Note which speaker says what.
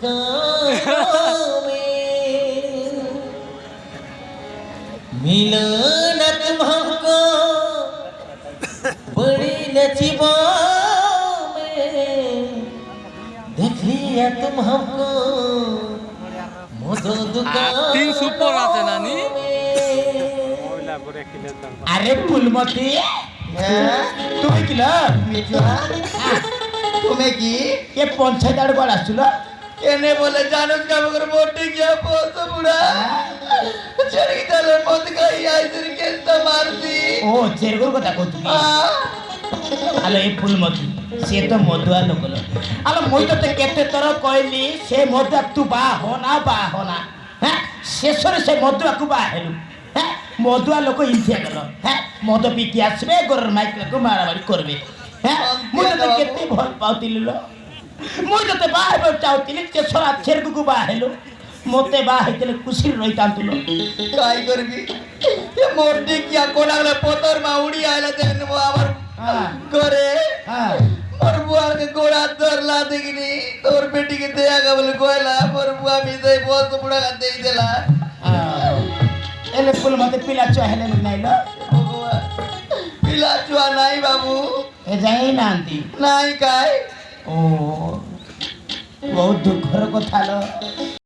Speaker 1: कानों में मिला न तुम हमको बड़ी नसीबों में देख लिया तुम हमको मोदो दुकान
Speaker 2: तीन सुपर आते नानी
Speaker 3: अरे फुलमती তুমি কি তুমি কি এ পঞ্চায়েত আড় বার আসছিল
Speaker 1: কেনে বলে জানো কামর মোটে গিয়া পৌঁছ বুড়া চড়ি তালে মত গাই আইদের কেনটা মারতি
Speaker 3: ও চেরগুর কথা কও তুমি আলো এ ফুলমতি সে তো মধুয়া লোকল আলো মই তো কেতে তর কইলি সে মধুয়া তু বা হনা হ্যাঁ শেষরে সে মধুয়াকু বা হেলু হ্যাঁ মধুয়া লোক ইনফিয়া গেল হ্যাঁ মদ পিকি আসবে গরর মাইক লোক মারামারি করবে হ্যাঁ মই তো কেতে ভাল পাউতিলি লো মই তো বা হেব চাউতিলি কে সরা ছেরগুকু বা হেলু মতে বা হেতলে খুশি রইতাম তুলো
Speaker 1: কাই করবি এ মোটে কিয়া কোনালে পতর মা উড়ি আইলা দেন আবার করে मोर बुआ के गोड़ा धरला देखनी तोर बेटी के दया का बोले कोयला मोर बुआ भी दे बहुत बुढ़ा का दे देला
Speaker 3: एले फुल मते पिला चो हेले नहीं लो
Speaker 1: पिला चुआ नहीं बाबू
Speaker 3: ए जाई नांती
Speaker 1: नहीं काय
Speaker 3: ओ बहुत दुखर कथा लो